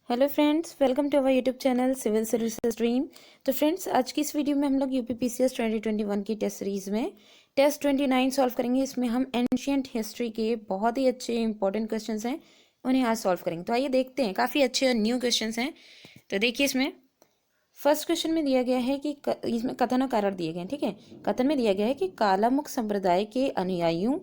Hello friends, welcome to our YouTube channel civil services dream. तो friends, आज की इस वीडियो में हम लोग यूपीपीसीएस 2021 की टेस्ट सीरीज़ में टेस्ट 29 सॉल्व करेंगे। इसमें हम एंशियंट हिस्ट्री के बहुत ही अच्छे इंपॉर्टेंट क्वेश्चंस हैं, उन्हें आज सॉल्व करेंगे। तो आइए देखते हैं, काफ़ी अच्छे और न्यू क्वेश्चंस हैं। तो देखिए, इसमें फर्स्ट क्वेश्चन में दिया गया है कि इसमें कथन और कारण दिए गए हैं। ठीक है, कथन में दिया गया है कि कालामुख संप्रदाय के अनुयायियों,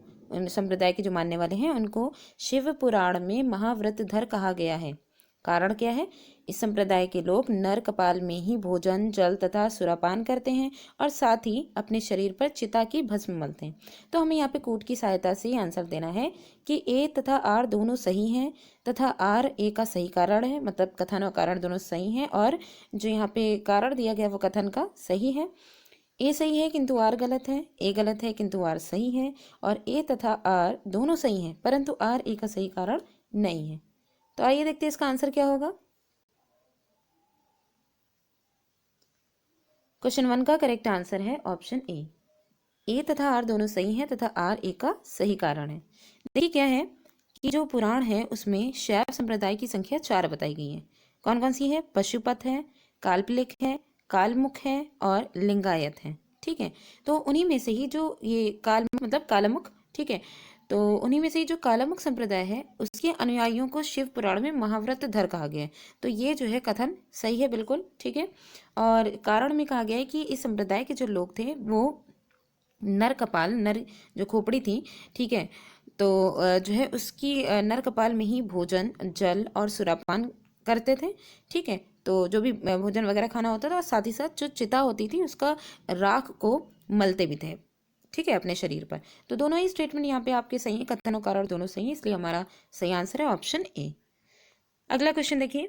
संप्रदाय के जो मानने वाले हैं, उनको शिव पुराण में महाव्रतधर कहा गया है। कारण क्या है? इस संप्रदाय के लोग नर कपाल में ही भोजन, जल तथा सुरापान करते हैं और साथ ही अपने शरीर पर चिता की भस्म मलते हैं। तो हमें यहाँ पे कूट की सहायता से आंसर देना है कि ए तथा आर दोनों सही हैं तथा आर ए का सही कारण है, मतलब कथन और कारण दोनों सही हैं, और जो यहाँ पे कारण दिया गया वो कथन का सही है। ए सही है किंतु आर गलत है, ए गलत है किंतु आर सही है, और ए तथा आर दोनों सही हैं परंतु आर ए का सही कारण नहीं है। तो आइए देखते हैं इसका आंसर क्या होगा। क्वेश्चन 1 का करेक्ट आंसर है ऑप्शन ए तथा आर दोनों सही हैं तथा आर ए का सही कारण है। देखिए क्या है कि जो पुराण है उसमें शैव संप्रदाय की संख्या 4 बताई गई है। कौन कौन सी है? पशुपत है, काल्पलिक है, कालमुख है और लिंगायत है। ठीक है, तो उन्हीं में से ही जो ये मतलब कालमुख, ठीक है, तो उन्हीं में से ही जो कालामुख संप्रदाय है उसके अनुयायियों को शिव पुराण में महाव्रतधर कहा गया है। तो ये जो है कथन सही है, बिल्कुल ठीक है। और कारण में कहा गया है कि इस संप्रदाय के जो लोग थे वो नर कपाल, नर जो खोपड़ी थी, ठीक है, तो जो है उसकी नर कपाल में ही भोजन, जल और सुरापान करते थे। ठीक है, तो जो भी भोजन वगैरह खाना होता था और साथ ही साथ जो चिता होती थी उसका राख को मलते भी थे, ठीक है, अपने शरीर पर। तो दोनों ही स्टेटमेंट यहाँ पे आपके सही है, कथन और कारण दोनों सही है, इसलिए हमारा सही आंसर है ऑप्शन ए। अगला क्वेश्चन देखिए,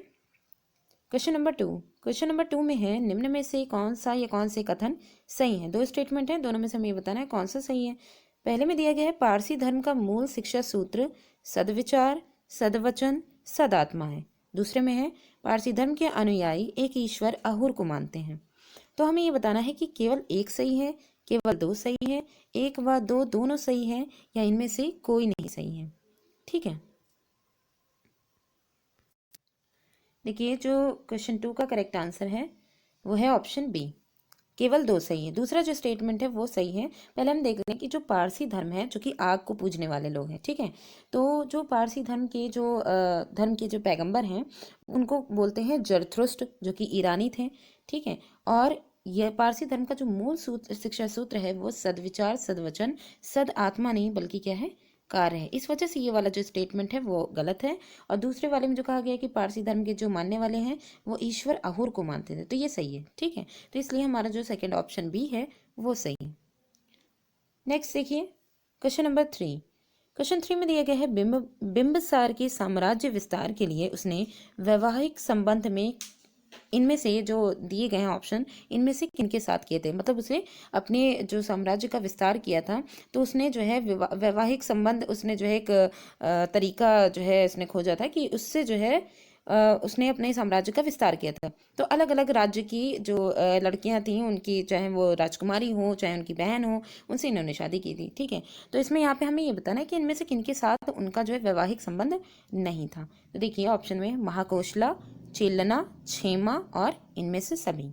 क्वेश्चन नंबर टू में है, निम्न में से कौन सा या कौन से कथन सही है? दो स्टेटमेंट है, दोनों में से हमें ये बताना है कौन सा सही है। पहले में दिया गया है पारसी धर्म का मूल शिक्षा सूत्र सदविचार, सदवचन, सदात्मा है। दूसरे में है पारसी धर्म के अनुयायी एक ईश्वर अहुर को मानते हैं। तो हमें ये बताना है कि केवल एक सही है, केवल दो सही है, एक व दो दोनों सही है, या इनमें से कोई नहीं सही है। ठीक है, देखिए जो क्वेश्चन 2 का करेक्ट आंसर है वो है ऑप्शन बी, केवल दो सही है। दूसरा जो स्टेटमेंट है वो सही है। पहले हम देख लें कि जो पारसी धर्म है, जो कि आग को पूजने वाले लोग हैं, ठीक है, तो जो पारसी धर्म के जो पैगंबर हैं उनको बोलते हैं जरथुस्त्र, जो कि ईरानी थे। ठीक है, और यह पारसी धर्म का जो मूल शिक्षा सूत्र है वो सदविचार, सदवचन, सद आत्मा नहीं बल्कि क्या है? कार्य है। इस वजह से ये वाला जो स्टेटमेंट है वो गलत है। और दूसरे वाले में जो कहा गया कि पारसी धर्म के जो मानने वाले हैं वो ईश्वर अहुर को मानते थे, तो ये सही है। ठीक है, तो इसलिए हमारा जो सेकंड ऑप्शन बी है वो सही है। नेक्स्ट देखिए, क्वेश्चन 3 में दिया गया है बिंबसार के साम्राज्य विस्तार के लिए उसने वैवाहिक संबंध में इनमें से जो दिए गए हैं ऑप्शन, इनमें से किनके साथ किए थे? मतलब उसने अपने जो साम्राज्य का विस्तार किया था तो उसने जो है वैवाहिक संबंध, उसने जो है एक तरीका जो है उसने खोजा था कि उससे जो है उसने अपने साम्राज्य का विस्तार किया था। तो अलग अलग राज्य की जो लड़कियां थीं, उनकी चाहे वो राजकुमारी हो चाहे उनकी बहन हो, उनसे इन्होंने शादी की थी। ठीक है, तो इसमें यहाँ पे हमें ये बताना है कि इनमें से किनके साथ उनका जो है वैवाहिक संबंध नहीं था। तो देखिए ऑप्शन में महाकोशला, चेलना, क्षेमा और इनमें से सभी।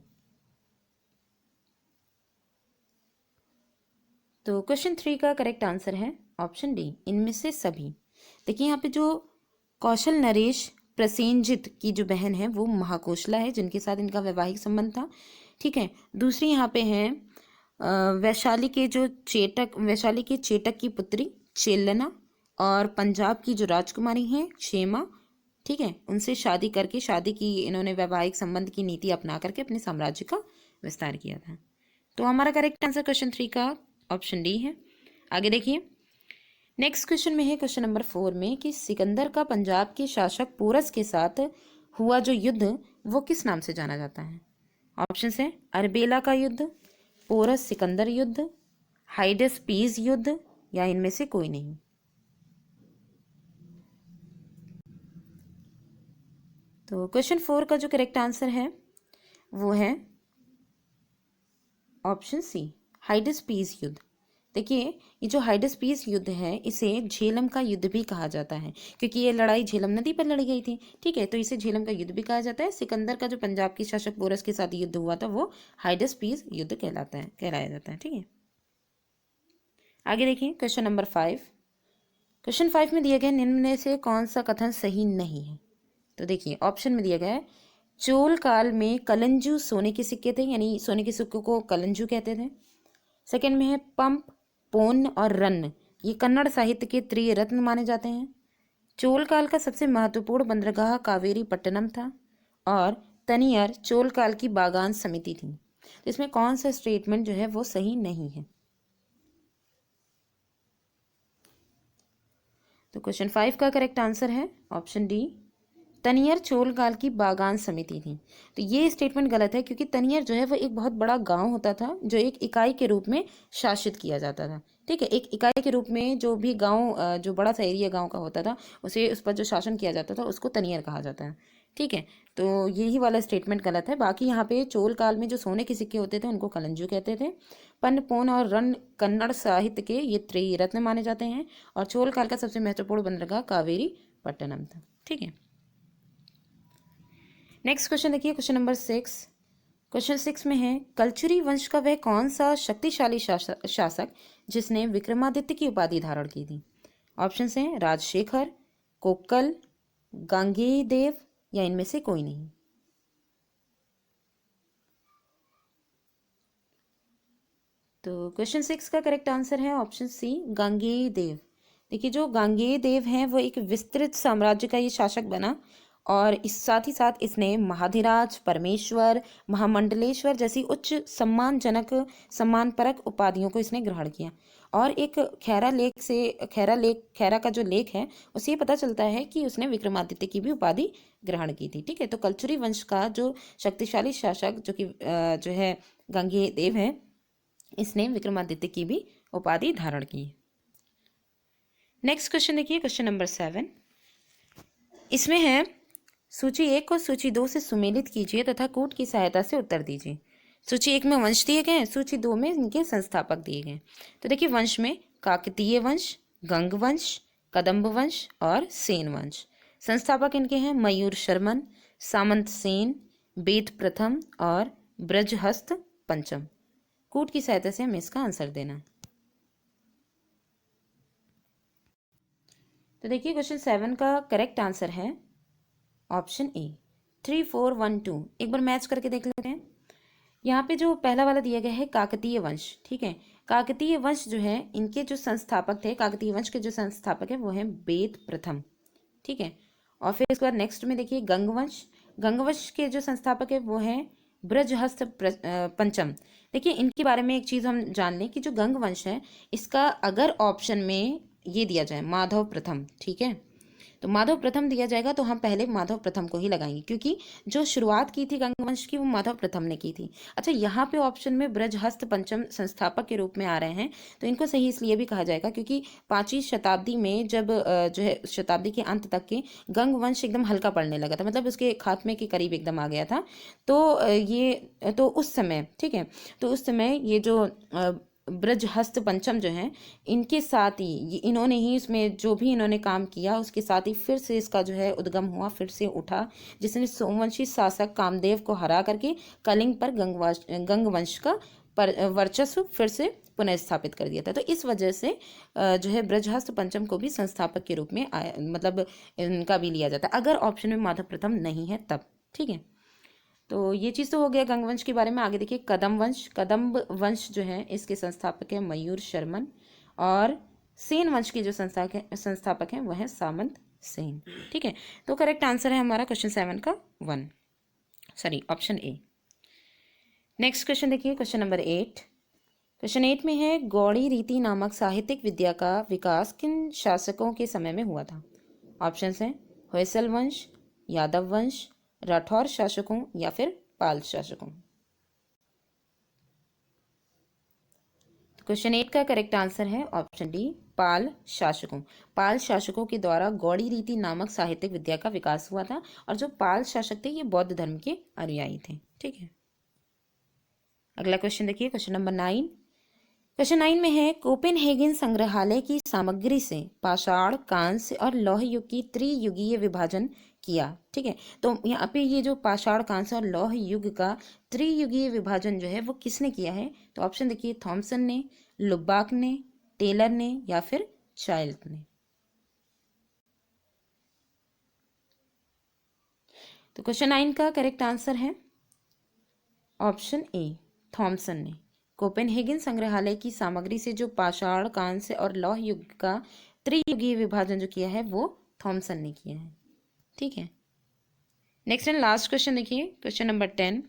तो क्वेश्चन 3 का करेक्ट आंसर है ऑप्शन डी, इनमें से सभी। देखिए यहाँ पे जो कौशल नरेश प्रसेनजित की जो बहन है वो महाकोशला है, जिनके साथ इनका वैवाहिक संबंध था। ठीक है, दूसरी यहाँ पे है वैशाली के चेटक की पुत्री चेलना, और पंजाब की जो राजकुमारी है क्षेमा, ठीक है, उनसे शादी की इन्होंने वैवाहिक संबंध की नीति अपना करके अपने साम्राज्य का विस्तार किया था। तो हमारा करेक्ट आंसर क्वेश्चन 3 का ऑप्शन डी है। आगे देखिए, नेक्स्ट क्वेश्चन में है क्वेश्चन नंबर 4 में कि सिकंदर का पंजाब के शासक पोरस के साथ हुआ जो युद्ध वो किस नाम से जाना जाता है? ऑप्शन है अरबेला का युद्ध, पोरस सिकंदर युद्ध, हाइडस पीस युद्ध, या इनमें से कोई नहीं। तो क्वेश्चन 4 का जो करेक्ट आंसर है वो है ऑप्शन सी, हाइडस पीस युद्ध। देखिए, ये जो हाइडेस्पीस युद्ध है इसे झेलम का युद्ध भी कहा जाता है, क्योंकि ये लड़ाई झेलम नदी पर लड़ी गई थी। ठीक है, तो इसे झेलम का युद्ध भी कहा जाता है। सिकंदर का जो पंजाब की शासक पोरस के साथ युद्ध हुआ था वो हाइडेस्पीस युद्ध कहलाया जाता है। ठीक है, आगे देखिए क्वेश्चन नंबर 5। क्वेश्चन 5 में दिया गया निम्न में से कौन सा कथन सही नहीं है। तो देखिए ऑप्शन में दिया गया है, चोल काल में कलंजू सोने के सिक्के थे, यानी सोने के सिक्कों को कलंजू कहते थे। सेकंड में है पंप, पोन और रन्न, ये कन्नड़ साहित्य के त्रिय रत्न माने जाते हैं। चोल काल का सबसे महत्वपूर्ण बंदरगाह कावेरी पट्टनम था। और तनियर चोल काल की बागान समिति थी। तो इसमें कौन सा स्टेटमेंट जो है वो सही नहीं है। तो क्वेश्चन 5 का करेक्ट आंसर है ऑप्शन डी, तनियर चोल काल की बागान समिति थी। तो ये स्टेटमेंट गलत है, क्योंकि तनियर जो है वो एक बहुत बड़ा गांव होता था जो एक इकाई के रूप में शासित किया जाता था। ठीक है, एक इकाई के रूप में जो भी गांव जो बड़ा सा एरिया गांव का होता था उसे उस पर जो शासन किया जाता था उसको तनियर कहा जाता है। ठीक है, तो यही वाला स्टेटमेंट गलत है। बाकी यहाँ पे चोल काल में जो सोने के सिक्के होते थे उनको कलंजू कहते थे। पन, पोन और रन कन्नड़ साहित्य के ये त्रिरत्न माने जाते हैं। और चोल काल का सबसे महत्वपूर्ण बंदरगाह कावेरी पट्टनम था। ठीक है, नेक्स्ट क्वेश्चन देखिए, क्वेश्चन नंबर 6। क्वेश्चन 6 में है, कलचुरी वंश का वह कौन सा शक्तिशाली शासक जिसने विक्रमादित्य की उपाधि धारण की थी। ऑप्शन हैं राजशेखर, कोक्कल, गांगेयदेव या इनमें से कोई नहीं। तो क्वेश्चन 6 का करेक्ट आंसर है ऑप्शन सी, गांगेयदेव। देखिए, जो गांगेयदेव हैं वो एक विस्तृत साम्राज्य का ये शासक बना, और इस साथ ही साथ इसने महाधिराज, परमेश्वर, महामंडलेश्वर जैसी उच्च सम्मानजनक सम्मानपरक उपाधियों को इसने ग्रहण किया। और एक खैरा का जो लेख है उससे ये पता चलता है कि उसने विक्रमादित्य की भी उपाधि ग्रहण की थी। ठीक है, तो कलचुरी वंश का जो शक्तिशाली शासक जो कि जो है गांगेयदेव है, इसने विक्रमादित्य की भी उपाधि धारण की। नेक्स्ट क्वेश्चन देखिए, क्वेश्चन नंबर 7। इसमें है, सूची 1 को सूची 2 से सुमेलित कीजिए तथा कूट की सहायता से उत्तर दीजिए। सूची 1 में वंश दिए गए हैं, सूची 2 में इनके संस्थापक दिए गए। तो देखिए, वंश में काकतीय वंश, गंग वंश, कदम्ब वंश और सेन वंश। संस्थापक इनके हैं मयूर शर्मन, सामंत सेन, बेद प्रथम और ब्रजहस्त पंचम। कूट की सहायता से हमें इसका आंसर देना। तो देखिए, क्वेश्चन 7 का करेक्ट आंसर है ऑप्शन ए, 3 4 1 2। एक बार मैच करके देख लेते हैं। यहाँ पे जो पहला वाला दिया गया है काकतीय वंश। ठीक है, काकतीय वंश जो है इनके जो संस्थापक थे, काकतीय वंश के जो संस्थापक है वो हैं बेद प्रथम। ठीक है, और फिर इसके बाद नेक्स्ट में देखिए गंगवंश। गंगवंश के जो संस्थापक है वो हैं ब्रजहस्त पंचम। देखिए, इनके बारे में एक चीज़ हम जान लें कि जो गंगवंश है इसका अगर ऑप्शन में ये दिया जाए माधव प्रथम, ठीक है, तो माधव प्रथम दिया जाएगा तो हम पहले माधव प्रथम को ही लगाएंगे, क्योंकि जो शुरुआत की थी गंगवंश की वो माधव प्रथम ने की थी। अच्छा, यहाँ पे ऑप्शन में ब्रजहस्त पंचम संस्थापक के रूप में आ रहे हैं, तो इनको सही इसलिए भी कहा जाएगा क्योंकि 5वीं शताब्दी में जब जो है शताब्दी के अंत तक के गंगवंश एकदम हल्का पड़ने लगा था, मतलब उसके खात्मे के करीब एकदम आ गया था। तो उस समय, ठीक है, तो उस समय ये जो ब्रजहस्त पंचम जो हैं इनके साथ ही इन्होंने ही इसमें जो भी इन्होंने काम किया उसके साथ ही फिर से इसका जो है उद्गम हुआ, फिर से उठा, जिसने सोमवंशी शासक कामदेव को हरा करके कलिंग पर गंगवंश का वर्चस्व फिर से पुनः स्थापित कर दिया था। तो इस वजह से जो है ब्रजहस्त पंचम को भी संस्थापक के रूप में मतलब इनका भी लिया जाता है अगर ऑप्शन में माधव प्रथम नहीं है तब। ठीक है, तो ये चीज़ तो हो गया गंगवंश के बारे में। आगे देखिए कदम्ब वंश जो है इसके संस्थापक है मयूर शर्मन, और सेन वंश के जो संस्थापक हैं वह है सामंत सेन। ठीक है, तो करेक्ट आंसर है हमारा क्वेश्चन 7 का ऑप्शन ए। नेक्स्ट क्वेश्चन देखिए, क्वेश्चन नंबर 8। क्वेश्चन 8 में है, गौड़ी रीति नामक साहित्यिक विद्या का विकास किन शासकों के समय में हुआ था। ऑप्शन हैं होयसल वंश, यादव वंश, राठौर शासकों या फिर पाल शासकों। क्वेश्चन 8 का करेक्ट आंसर है ऑप्शन डी, पाल शासकों। पाल शासकों के द्वारा गौड़ी रीति नामक साहित्यिक विद्या का विकास हुआ था, और जो पाल शासक थे ये बौद्ध धर्म के अनुयायी थे। ठीक है, अगला क्वेश्चन देखिए, क्वेश्चन नंबर 9। क्वेश्चन 9 में है कोपेनहेगन संग्रहालय की सामग्री से पाषाण, कांस्य और लौह युग की त्रियुगीय विभाजन किया। ठीक है, तो यहाँ पे ये जो पाषाण, कांस्य और लौह युग का त्रियुगीय विभाजन जो है वो किसने किया है? तो ऑप्शन देखिए, थॉमसन ने, लुबाक ने, टेलर ने या फिर चाइल्ड ने। तो क्वेश्चन 9 का करेक्ट आंसर है ऑप्शन ए, थॉमसन ने। कोपेनहेगन संग्रहालय की सामग्री से जो पाषाण, कांस्य और लौह युग का त्रियुगीय विभाजन जो किया है वो थॉमसन ने किया है। ठीक है, नेक्स्ट एंड लास्ट क्वेश्चन देखिए, क्वेश्चन नंबर 10।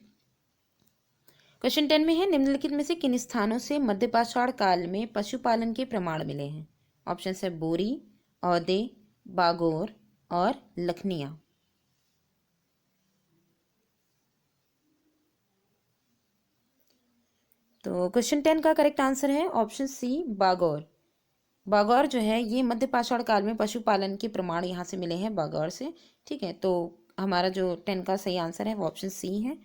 क्वेश्चन 10 में है निम्नलिखित में से किन स्थानों से मध्यपाषाण काल में पशुपालन के प्रमाण मिले हैं? ऑप्शन है बोरी, औदे, बागोर और लखनिया। तो क्वेश्चन 10 का करेक्ट आंसर है ऑप्शन सी, बागौर। बागौर जो है ये मध्यपाषाण काल में पशुपालन के प्रमाण यहाँ से मिले हैं बागौर से। ठीक है, तो हमारा जो 10 का सही आंसर है वो ऑप्शन सी है।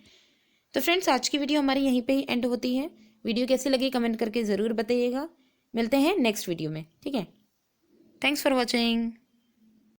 तो फ्रेंड्स, आज की वीडियो हमारी यहीं पे ही एंड होती है। वीडियो कैसी लगी कमेंट करके ज़रूर बताइएगा। मिलते हैं नेक्स्ट वीडियो में। ठीक है, थैंक्स फॉर वॉचिंग।